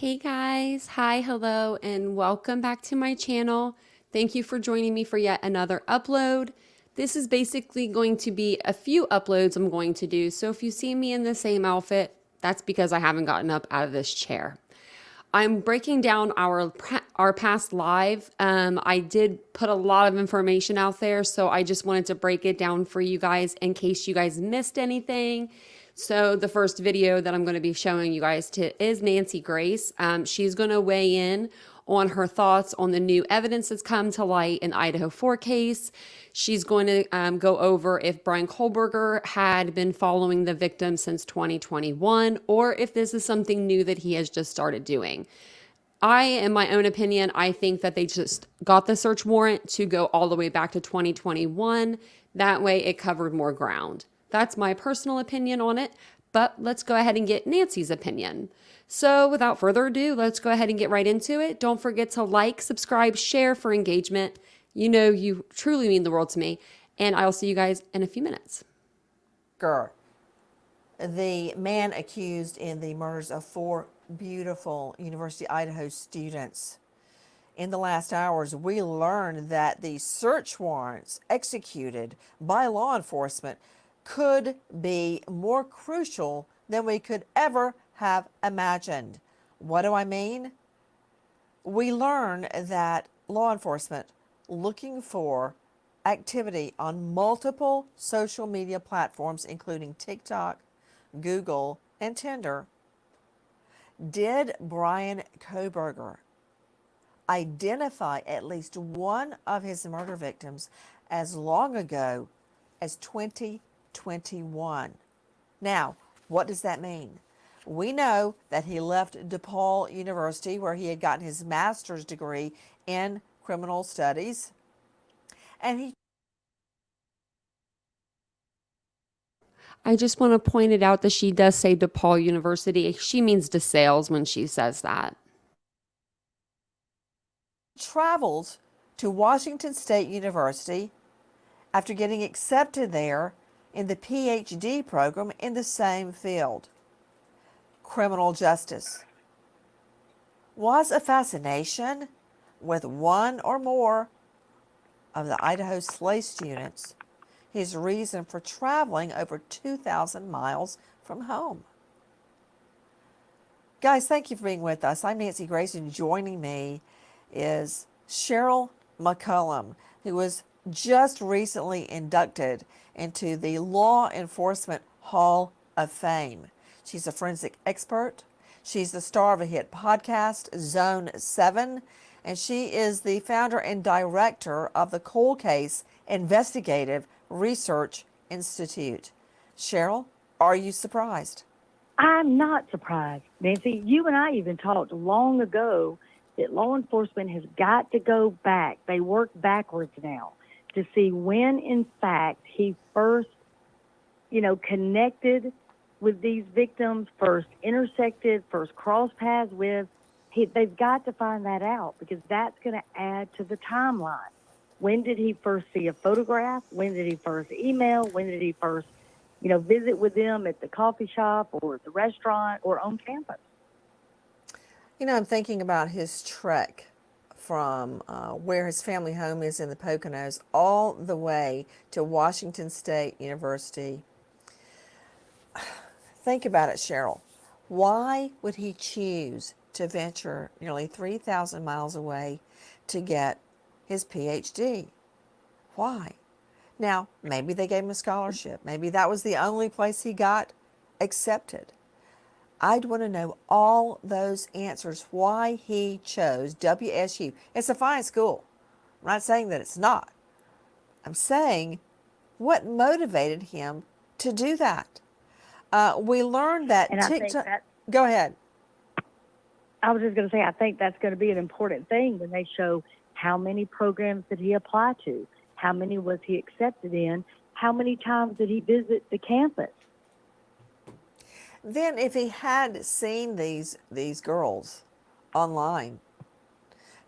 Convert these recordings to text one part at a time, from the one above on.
Hey guys, hi, hello, and welcome back to my channel. Thank you for joining me for yet another upload. This is basically going to be a few uploads I'm going to do, so if you see me in the same outfit, that's because I haven't gotten up out of this chair. I'm breaking down our past live. I did put a lot of information out there, so I just wanted to break it down for you guys in case you guys missed anything. So the first video that I'm going to be showing you guys is Nancy Grace. She's going to weigh in on her thoughts on the new evidence that's come to light in IdahoFour case. She's going to go over if Bryan Kohberger had been following the victim since 2021 or if this is something new that he has just started doing. In my own opinion, I think that they just got the search warrant to go all the way back to 2021. That way it covered more ground. That's my personal opinion on it, but let's go ahead and get Nancy's opinion. So without further ado, let's go ahead and get right into it. Don't forget to like, subscribe, share for engagement. You know you truly mean the world to me, and I'll see you guys in a few minutes. The man accused in the murders of 4 beautiful University of Idaho students. In the last hours, we learned that the search warrants executed by law enforcement could be more crucial than we could ever have imagined. What do I mean? We learn that law enforcement looking for activity on multiple social media platforms, including TikTok, Google, and Tinder. Did Bryan Kohberger identify at least one of his murder victims as long ago as 2021? Now, what does that mean? We know that he left DePaul University, where he had gotten his master's degree in criminal studies, and he I just want to point it out that she does say DePaul University. She means DeSales when she says that. traveled to Washington State University after getting accepted there in the PhD program in the same field. Criminal justice was a fascination with one or more of the Idaho slave students his reason for traveling over 2,000 miles from home. Guys, thank you for being with us. I'm Nancy Grace, and joining me is Cheryl McCollum, who was just recently inducted into the Law Enforcement Hall of Fame. She's a forensic expert. She's the star of a hit podcast, Zone 7, and she is the founder and director of the Cold Case Investigative Research Institute. Cheryl, are you surprised? I'm not surprised, Nancy. You and I even talked long ago that law enforcement has got to go back. They work backwards now to see when, in fact, he first, connected with these victims, first intersected, first crossed paths with. They've got to find that out because that's going to add to the timeline. When did he first see a photograph? When did he first email? When did he first, visit with them at the coffee shop or the restaurant or on campus? I'm thinking about his trek from where his family home is in the Poconos all the way to Washington State University. Think about it, Cheryl. Why would he choose to venture nearly 3,000 miles away to get his PhD? Why? Now, maybe they gave him a scholarship. Maybe that was the only place he got accepted. I'd want to know all those answers, why he chose WSU. It's a fine school. I'm not saying that it's not. I'm saying what motivated him to do that. We learned that And I think TikTok. that, Go ahead. I was just going to say, I think that's going to be an important thing when they show how many programs did he apply to, how many was he accepted in, how many times did he visit the campus. Then if he had seen these girls online,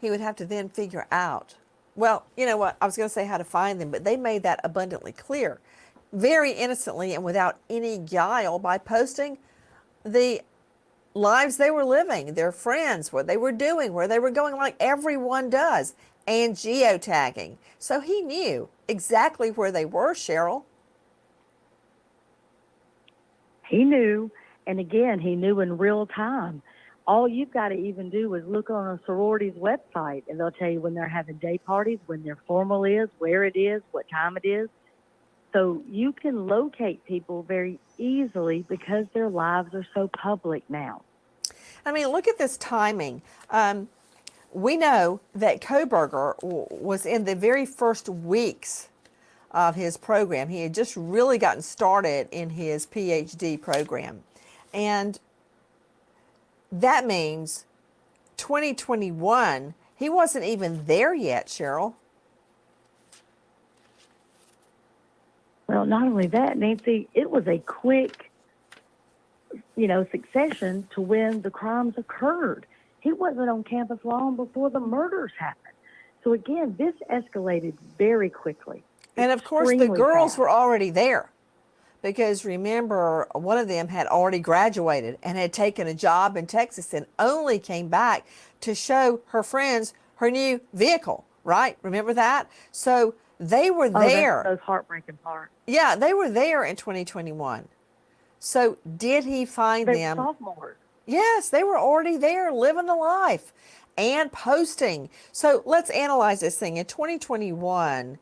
he would have to then figure out, well, you know what, I was going to say how to find them, but they made that abundantly clear, very innocently and without any guile, by posting the lives they were living, their friends, what they were doing, where they were going, like everyone does, and geotagging. So he knew exactly where they were, Cheryl. He knew, and again, he knew in real time. All you've got to even do is look on a sorority's website, and they'll tell you when they're having day parties, when their formal is, where it is, what time it is. So you can locate people very easily because their lives are so public now. I mean, look at this timing. We know that Kohberger was in the very first weeks of his program. He had just really gotten started in his PhD program. And that means 2021, he wasn't even there yet, Cheryl. Well, not only that, Nancy, it was a quick, succession to when the crimes occurred. He wasn't on campus long before the murders happened. So again, this escalated very quickly. And of course, the Extremely girls fast. were already there, because remember, one of them had already graduated and had taken a job in Texas and only came back to show her friends her new vehicle, right? Remember that? So they were there. That's those heartbreaking parts. Yeah, they were there in 2021. So did he find They them? were sophomores. Yes, they were already there living the life and posting. So let's analyze this thing. In 2021,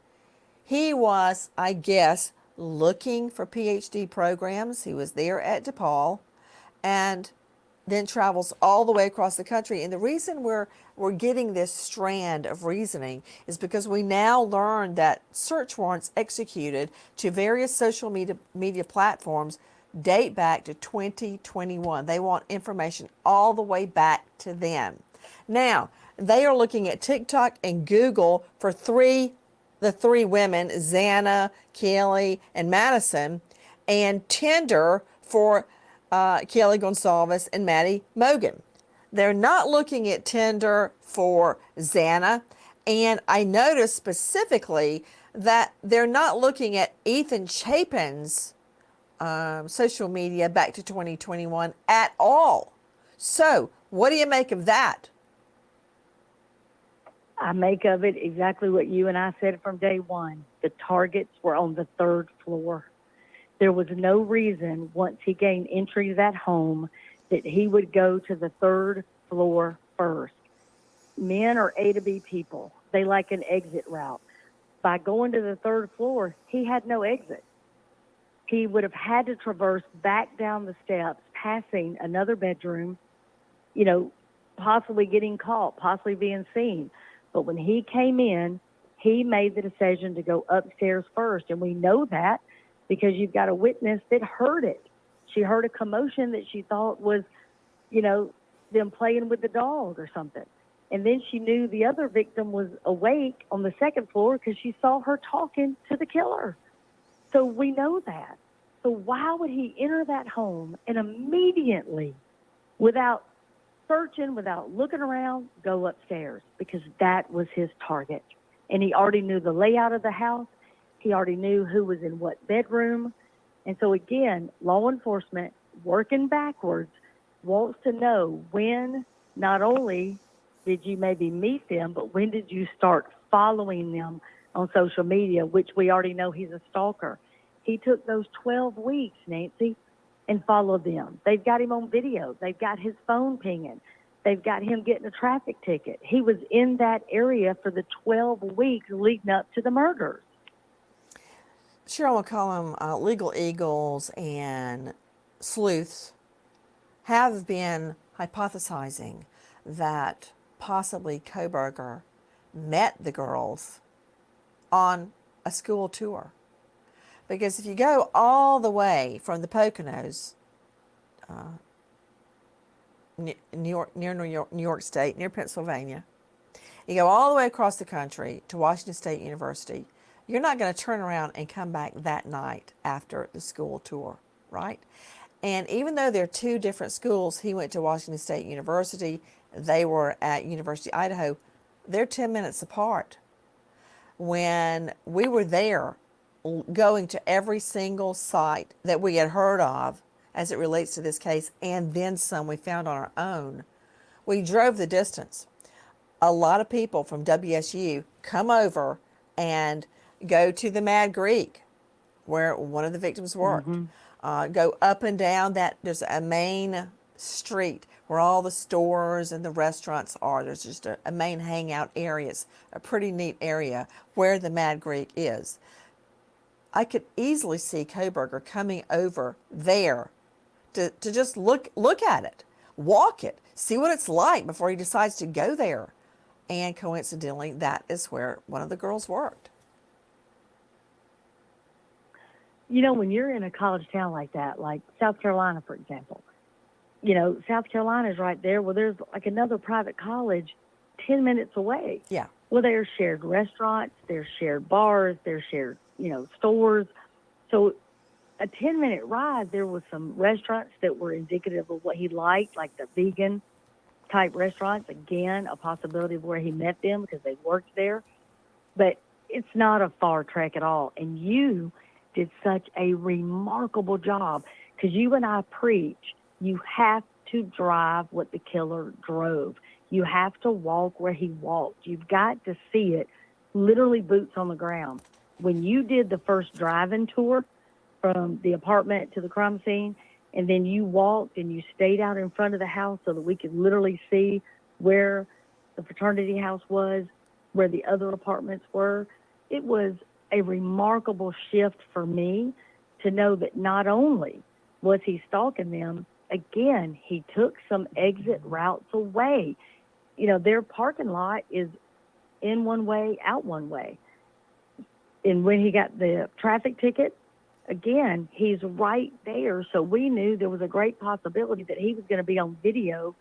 he was, I guess, looking for PhD programs. He was there at DePaul and then travels all the way across the country. And the reason we're getting this strand of reasoning is because we now learn that search warrants executed to various social media platforms date back to 2021. They want information all the way back to then. Now, they are looking at TikTok and Google for the three women, Xana, Kelly, and Madison, and Tinder for Kelly Gonsalves and Maddie Mogan. They're not looking at Tinder for Xana, and I noticed specifically that they're not looking at Ethan Chapin's social media back to 2021 at all. So, what do you make of that? I make of it exactly what you and I said from day one. The targets were on the third floor. There was no reason, once he gained entry to that home, that he would go to the third floor first. Men are A to B people. They like an exit route. By going to the third floor, he had no exit. He would have had to traverse back down the steps, passing another bedroom, possibly getting caught, possibly being seen. But when he came in, he made the decision to go upstairs first. And we know that because you've got a witness that heard it. She heard a commotion that she thought was, them playing with the dog or something. And then she knew the other victim was awake on the second floor because she saw her talking to the killer. So we know that. So why would he enter that home and immediately, without searching, without looking around, go upstairs? Because that was his target. And he already knew the layout of the house. He already knew who was in what bedroom. And so again, law enforcement, working backwards, wants to know when not only did you maybe meet them, but when did you start following them on social media, which we already know he's a stalker. He took those 12 weeks, Nancy, and followed them. They've got him on video. They've got his phone pinging. They've got him getting a traffic ticket. He was in that area for the 12 weeks leading up to the murders. Cheryl McCollum, legal eagles and sleuths have been hypothesizing that possibly Kohberger met the girls on a school tour. Because if you go all the way from the Poconos, near New York State, near Pennsylvania, you go all the way across the country to Washington State University, you're not going to turn around and come back that night after the school tour, right? And even though they're two different schools, he went to Washington State University, they were at University of Idaho, they're 10 minutes apart. When we were there, going to every single site that we had heard of as it relates to this case, and then some we found on our own. We drove the distance. A lot of people from WSU come over and go to the Mad Greek, where one of the victims worked. Go up and down that. There's a main street where all the stores and the restaurants are. There's just a main hangout area. It's a pretty neat area where the Mad Greek is. I could easily see Kohberger coming over there to just look at it, walk it, see what it's like before he decides to go there. And coincidentally, that is where one of the girls worked. You know, when you're in a college town like that, like South Carolina, for example, you know, South Carolina is right there. Well, there's like another private college 10 minutes away. Yeah. Well, there's shared restaurants, there's shared bars, there's shared, you know, stores. So a 10-minute ride, there was some restaurants that were indicative of what he liked, like the vegan type restaurants. Again, a possibility of where he met them because they worked there. But it's not a far trek at all. And you did such a remarkable job because you and I preach you have to drive what the killer drove. You have to walk where he walked. You've got to see it, literally boots on the ground. When you did the first drive-in tour from the apartment to the crime scene, and then you walked and you stayed out in front of the house so that we could literally see where the fraternity house was, where the other apartments were, it was a remarkable shift for me to know that not only was he stalking them, again, he took some exit routes away. You know, their parking lot is in one way, out one way. And when he got the traffic ticket, again, he's right there. So we knew there was a great possibility that he was going to be on video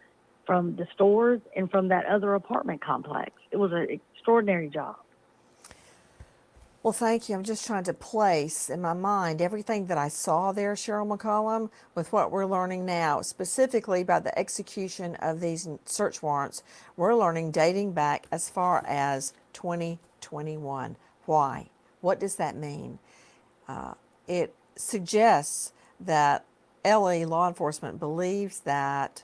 from the stores and from that other apartment complex. It was an extraordinary job. Well, thank you. I'm just trying to place in my mind everything that I saw there, Cheryl McCollum, with what we're learning now, specifically about the execution of these search warrants. We're learning dating back as far as 2021. Why? What does that mean? It suggests that LA law enforcement believes that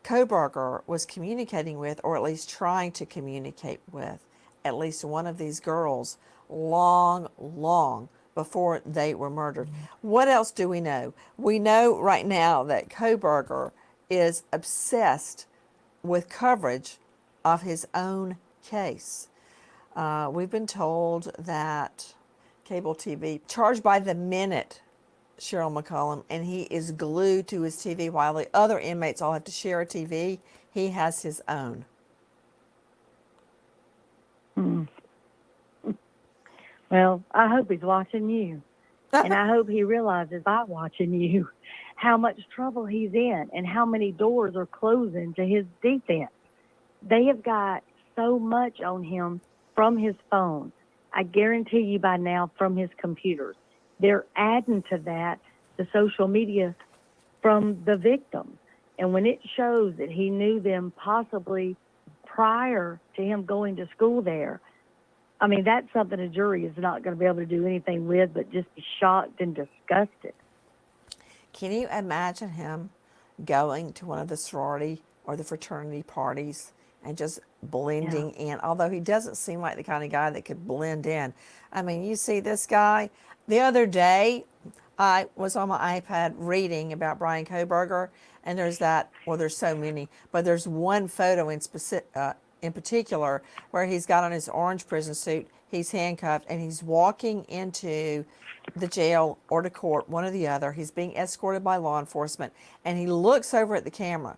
Kohberger was communicating with, or at least trying to communicate with, at least one of these girls long before they were murdered. What else do we know? We know right now that Kohberger is obsessed with coverage of his own case. We've been told that cable TV charged by the minute, Cheryl McCollum, and he is glued to his TV while the other inmates all have to share a TV. He has his own. Well, I hope he's watching you. And I hope he realizes by watching you how much trouble he's in and how many doors are closing to his defense. They have got so much on him from his phone. I guarantee you by now from his computers. They're adding to that the social media from the victims. And when it shows that he knew them possibly prior to him going to school there, I mean, that's something a jury is not going to be able to do anything with but just be shocked and disgusted. Can you imagine him going to one of the sorority or the fraternity parties and just blending in? Although he doesn't seem like the kind of guy that could blend in. I mean, you see this guy. The other day, I was on my iPad reading about Bryan Kohberger, and there's that, well, there's so many, but there's one photo in particular where he's got on his orange prison suit, he's handcuffed, and he's walking into the jail or to court, one or the other. He's being escorted by law enforcement, and he looks over at the camera.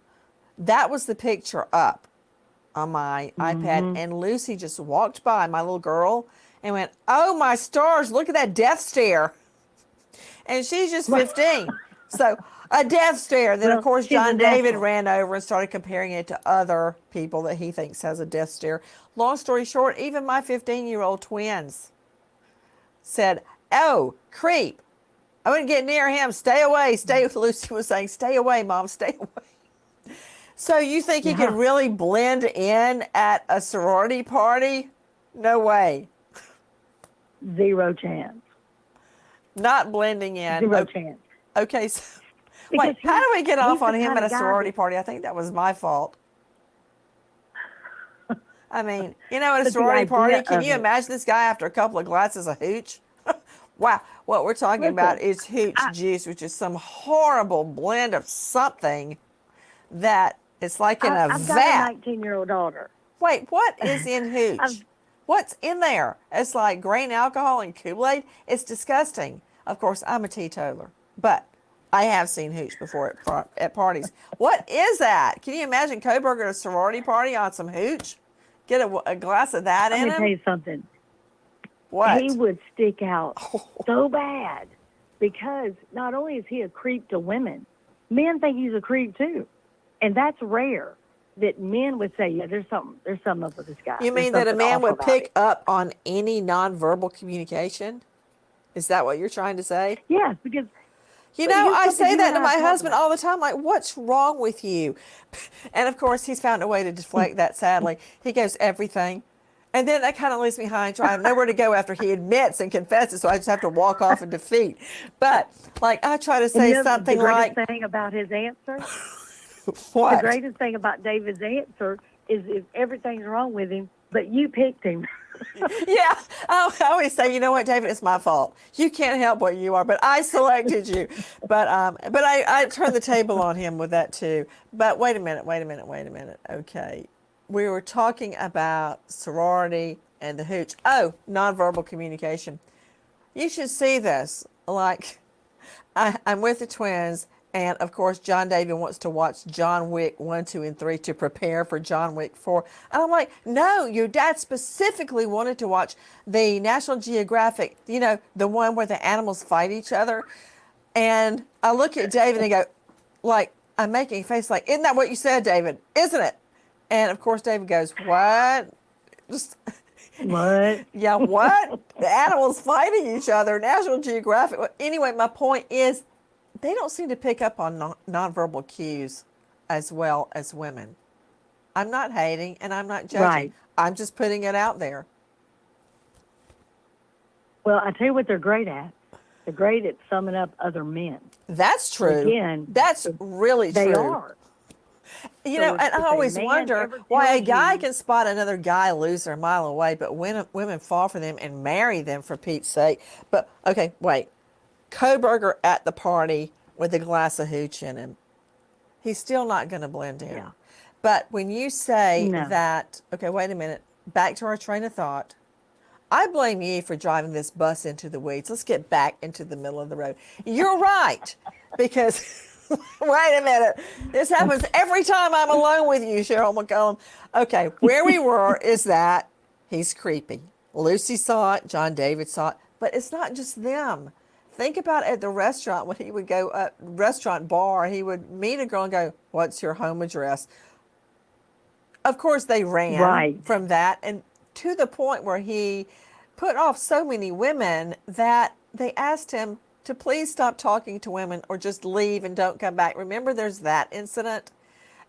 That was the picture up on my iPad, and Lucy just walked by, my little girl, and went, "Oh my stars, look at that death stare." And she's just 15. So a death stare. Then, of course, John David ran over and started comparing it to other people that he thinks has a death stare. Long story short, even my 15-year-old twins said, "Oh, creep. I wouldn't get near him. Stay away. Stay." Lucy was saying, "Stay away, Mom. Stay away." So you think he could really blend in at a sorority party? No way. Zero chance. Not blending in. Zero chance. Okay, so Wait, how do we get he's off on the him kind at a of guy sorority party? I think that was my fault. I mean, at a but the sorority party, idea can of you it. imagine this guy after a couple of glasses of hooch? Wow, what we're talking about Listen, is hooch juice, which is some horrible blend of something that it's like in a I've got a vat. 19-year-old daughter. Wait, what is in I've, hooch? What's in there? It's like grain alcohol and Kool-Aid. It's disgusting. Of course, I'm a teetotaler, but I have seen hooch before at parties. What is that? Can you imagine Kohberger at a sorority party on some hooch? Get a glass of that I'm in going to tell him? you something. What? He would stick out so bad because not only is he a creep to women, men think he's a creep too. And that's rare that men would say, yeah, there's something up with this guy. You There's mean that a something man off would about pick it. up on any nonverbal communication? Is that what you're trying to say? Yes, because You but know, here's I something say you that and to I my have talked husband about. all the time. Like, what's wrong with you? And of course, he's found a way to deflect that, sadly. He goes, everything. And then that kind of leaves me high and dry. I have nowhere to go after he admits and confesses, so I just have to walk off in defeat. But, like, I try to And say the something greatest like, thing about his answer, the what? greatest thing about David's answer is everything's wrong with him, but you picked him. Yeah, I always say, you know what, David, it's my fault. You can't help what you are, but I selected you. But I turned the table on him with that too. But wait a minute. Okay, we were talking about sorority and the hooch. Oh, nonverbal communication. You should see this. Like, I'm with the twins, and of course, John David wants to watch John Wick 1, 2, and 3 to prepare for John Wick 4. And I'm like, no, your dad specifically wanted to watch the National Geographic, the one where the animals fight each other. And I look at David and go, like, I'm making a face like, isn't that what you said, David? Isn't it? And of course, David goes, what? Just. What? Yeah, what? The animals fighting each other, National Geographic. Anyway, my point is, they don't seem to pick up on nonverbal cues as well as women. I'm not hating and I'm not judging. Right. I'm just putting it out there. Well, I tell you what they're great at. They're great at summing up other men. That's true. Again, That's really they true. are. You So know, if and I a always man wonder ever why a tells guy you- can spot another guy loser a mile away, but women fall for them and marry them for Pete's sake. But, okay, wait. Kohberger at the party with a glass of hooch in him. He's still not going to blend in. Yeah. But when you say No. that, okay, wait a minute. Back to our train of thought. I blame you for driving this bus into the weeds. Let's get back into the middle of the road. You're right, because wait a minute. This happens every time I'm alone with you, Cheryl McCollum. Okay, where we were is that he's creepy. Lucy saw it. John David saw it. But it's not just them. Think about at the restaurant when he would go restaurant bar, he would meet a girl and go, "What's your home address?" Of course, they ran Right. from that, and to the point where he put off so many women that they asked him to please stop talking to women or just leave and don't come back. Remember, there's that incident.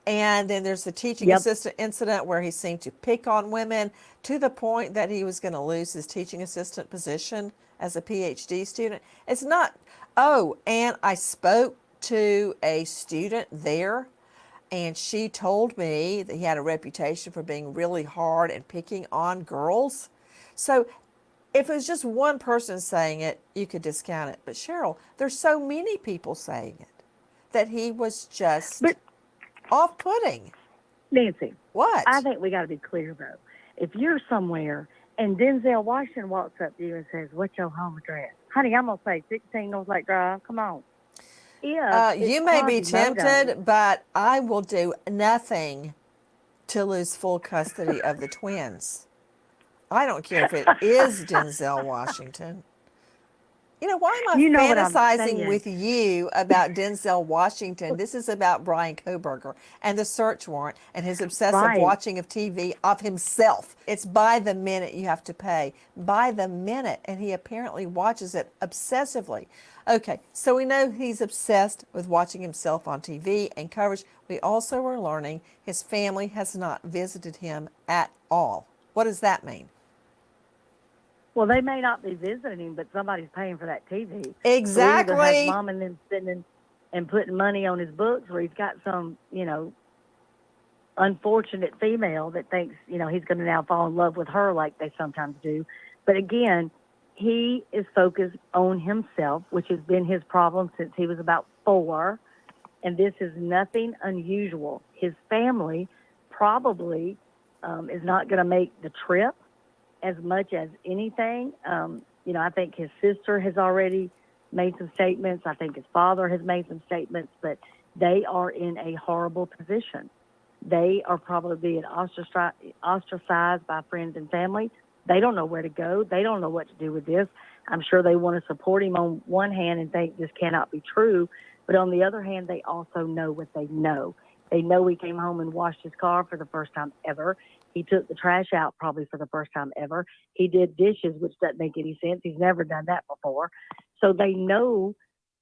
And then there's the teaching Yep. assistant incident where he seemed to pick on women to the point that he was going to lose his teaching assistant position as a PhD student. It's not, oh, and I spoke to a student there, and she told me that he had a reputation for being really hard and picking on girls. So if it was just one person saying it, you could discount it. But Cheryl, there's so many people saying it that he was just But off-putting. Nancy, What? I think we got to be clear though. If you're somewhere and Denzel Washington walks up to you and says, "What's your home address?" Honey, I'm gonna say 16 North Lake Drive. Come on. Yeah. You may be tempted, but I will do nothing to lose full custody of the twins. I don't care if it is Denzel Washington. You know, why am I You know what I'm fantasizing saying. with you about Denzel Washington? This is about Bryan Kohberger and the search warrant and his obsessive Right. watching of TV of himself. It's by the minute you have to pay. By the minute. And he apparently watches it obsessively. Okay, so we know he's obsessed with watching himself on TV and coverage. We also are learning his family has not visited him at all. What does that mean? Well, they may not be visiting him, but somebody's paying for that TV. So we either Exactly. have mom and them spending and putting money on his books, where he's got some, unfortunate female that thinks, he's going to now fall in love with her like they sometimes do. But again, he is focused on himself, which has been his problem since he was about 4. And this is nothing unusual. His family probably is not going to make the trip as much as anything. I think his sister has already made some statements. I think his father has made some statements, but they are in a horrible position. They are probably being ostracized by friends and family. They don't know where to go. They don't know what to do with this. I'm sure they want to support him on one hand and think this cannot be true. But on the other hand, they also know what they know. They know he came home and washed his car for the first time ever. He took the trash out probably for the first time ever. He did dishes, which doesn't make any sense. He's never done that before. So they know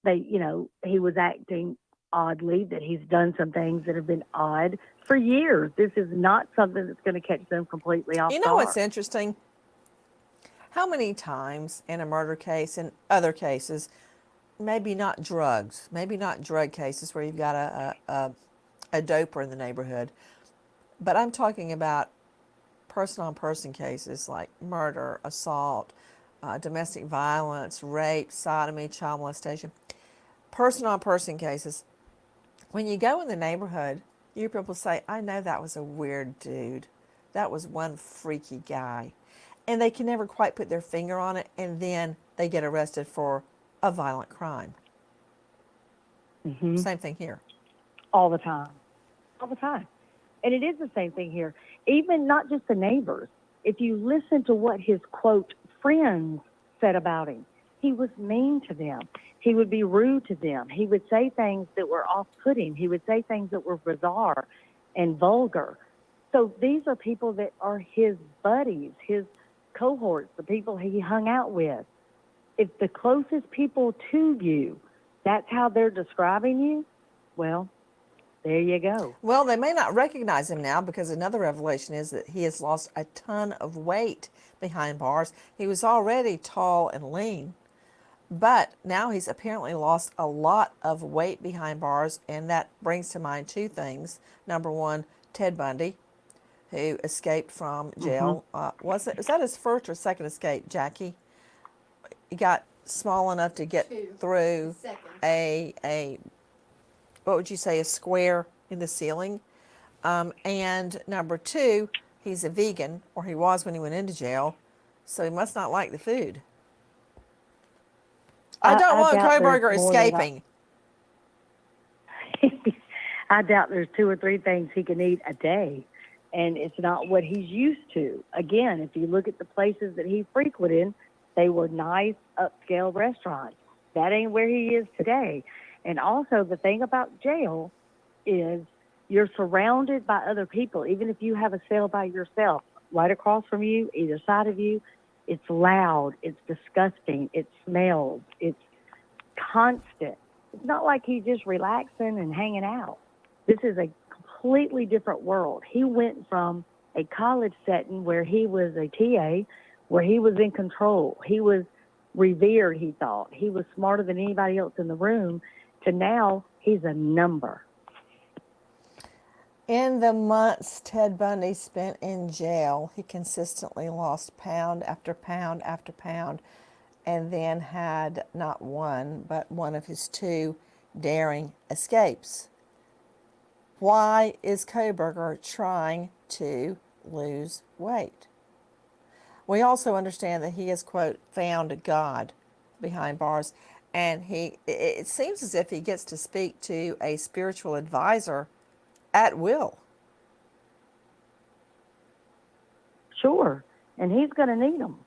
he was acting oddly, that he's done some things that have been odd for years. This is not something that's going to catch them completely off guard. What's interesting? How many times in a murder case and other cases, maybe not drug cases where you've got a doper in the neighborhood, but I'm talking about person-on-person cases like murder, assault, domestic violence, rape, sodomy, child molestation. Person-on-person cases. When you go in the neighborhood, you hear people say, I know that was a weird dude. That was one freaky guy. And they can never quite put their finger on it, and then they get arrested for a violent crime. Mm-hmm. Same thing here. All the time. All the time. And it is the same thing here. Even not just the neighbors. If you listen to what his, quote, friends said about him, he was mean to them. He would be rude to them. He would say things that were off-putting. He would say things that were bizarre and vulgar. So these are people that are his buddies, his cohorts, the people he hung out with. If the closest people to you, that's how they're describing you, well, there you go. Well, they may not recognize him now, because another revelation is that he has lost a ton of weight behind bars. He was already tall and lean, but now he's apparently lost a lot of weight behind bars, and that brings to mind 2 things. Number one, Ted Bundy, who escaped from jail. Was that his first or second escape, Jackie? He got small enough to get through a what would you say, a square in the ceiling. And number 2, he's a vegan, or he was when he went into jail, so he must not like the food. I don't want Kohberger escaping. I doubt there's 2 or 3 things he can eat a day, and it's not what he's used to. Again, if you look at the places that he frequented, they were nice, upscale restaurants. That ain't where he is today. And also, the thing about jail is you're surrounded by other people. Even if you have a cell by yourself, right across from you, either side of you, it's loud, it's disgusting, it smells, it's constant. It's not like he's just relaxing and hanging out. This is a completely different world. He went from a college setting where he was a TA, where he was in control. He was revered, he thought. He was smarter than anybody else in the room, to now he's a number. In the months Ted Bundy spent in jail, he consistently lost pound after pound after pound, and then had not one, but one of his 2 daring escapes. Why is Kohberger trying to lose weight? We also understand that he has, quote, found God behind bars, and it seems as if he gets to speak to a spiritual advisor at will. Sure, and he's going to need them.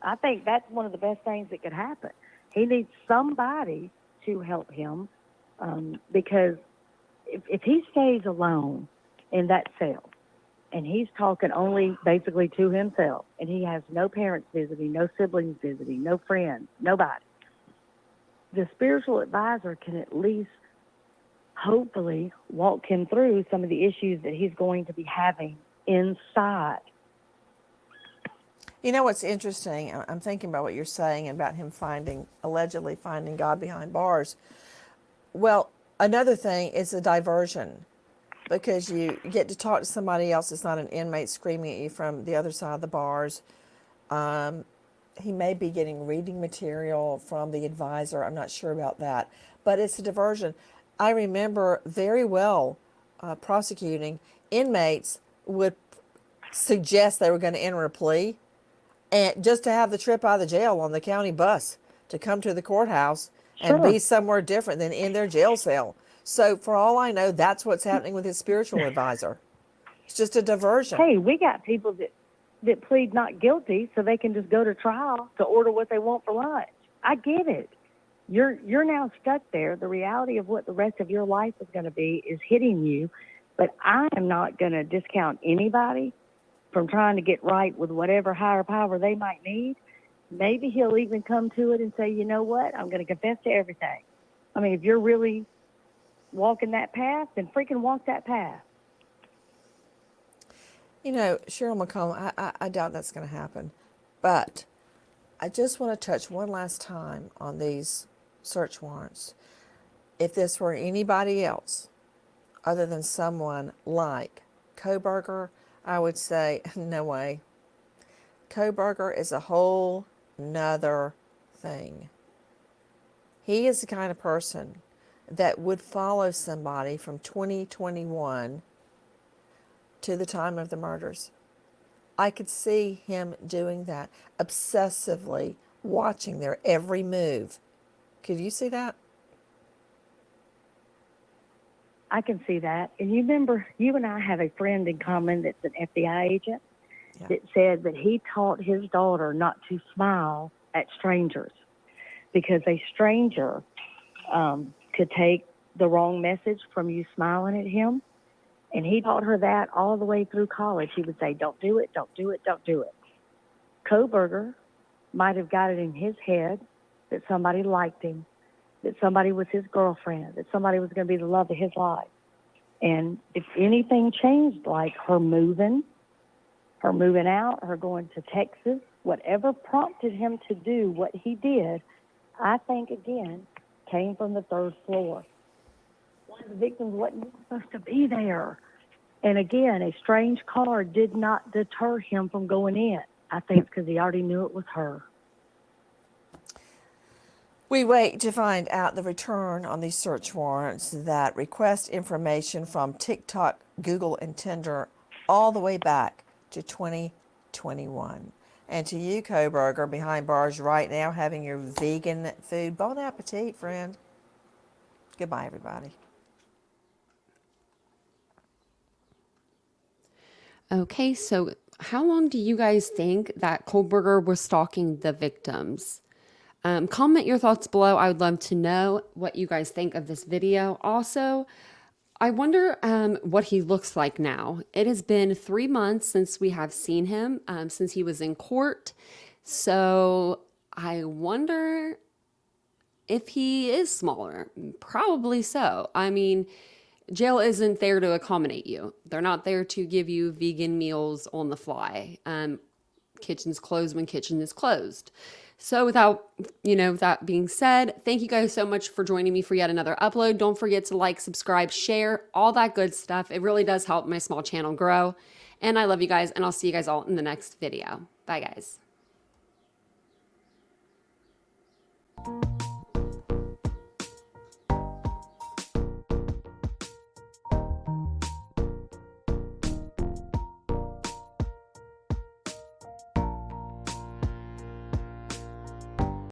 I think that's one of the best things that could happen. He needs somebody to help him, because if he stays alone in that cell, and he's talking only basically to himself, and he has no parents visiting, no siblings visiting, no friends, nobody, the spiritual advisor can at least hopefully walk him through some of the issues that he's going to be having inside. You know what's interesting? I'm thinking about what you're saying about him allegedly finding God behind bars. Well, Another thing is a diversion, because you get to talk to somebody else. It's not an inmate screaming at you from the other side of the bars. He may be getting reading material from the advisor. I'm not sure about that, but it's a diversion. I remember very well prosecuting inmates would suggest they were going to enter a plea, and just to have the trip out of the jail on the county bus to come to the courthouse and Sure. be somewhere different than in their jail cell. So for all I know, that's what's happening with his spiritual advisor. It's just a diversion. Hey, we got people that plead not guilty so they can just go to trial to order what they want for lunch. I get it. You're now stuck there. The reality of what the rest of your life is going to be is hitting you. But I am not going to discount anybody from trying to get right with whatever higher power they might need. Maybe he'll even come to it and say, you know what, I'm going to confess to everything. I mean, if you're really walking that path, then freaking walk that path. You know, Cheryl McCollum, I doubt that's going to happen. But I just want to touch one last time on these search warrants. If this were anybody else other than someone like Kohberger, I would say, no way. Kohberger is a whole nother thing. He is the kind of person that would follow somebody from 2021 to the time of the murders. I could see him doing that, obsessively watching their every move. Could you see that? I can see that. And you remember, you and I have a friend in common that's an FBI agent that said that he taught his daughter not to smile at strangers because a stranger could take the wrong message from you smiling at him. And he taught her that all the way through college. He would say, don't do it, don't do it, don't do it. Kohberger might have got it in his head that somebody liked him, that somebody was his girlfriend, that somebody was going to be the love of his life. And if anything changed, like her moving out, her going to Texas, whatever prompted him to do what he did, I think, again, came from the third floor. One of the victims wasn't supposed to be there. And again, a strange car did not deter him from going in. I think because he already knew it was her. We wait to find out the return on these search warrants that request information from TikTok, Google, and Tinder all the way back to 2021. And to you, Kohberger, behind bars right now, having your vegan food. Bon appetit, friend. Goodbye, everybody. Okay, so how long do you guys think that Kohberger was stalking the victims? Comment your thoughts below. I would love to know what you guys think of this video. Also, I wonder what he looks like now. It has been 3 months since we have seen him, since he was in court. So I wonder if he is smaller. Probably so. I mean, jail isn't there to accommodate you. They're not there to give you vegan meals on the fly. Kitchen's closed when kitchen is closed. So without, that being said, thank you guys so much for joining me for yet another upload. Don't forget to like, subscribe, share, all that good stuff. It really does help my small channel grow. And I love you guys, and I'll see you guys all in the next video. Bye, guys.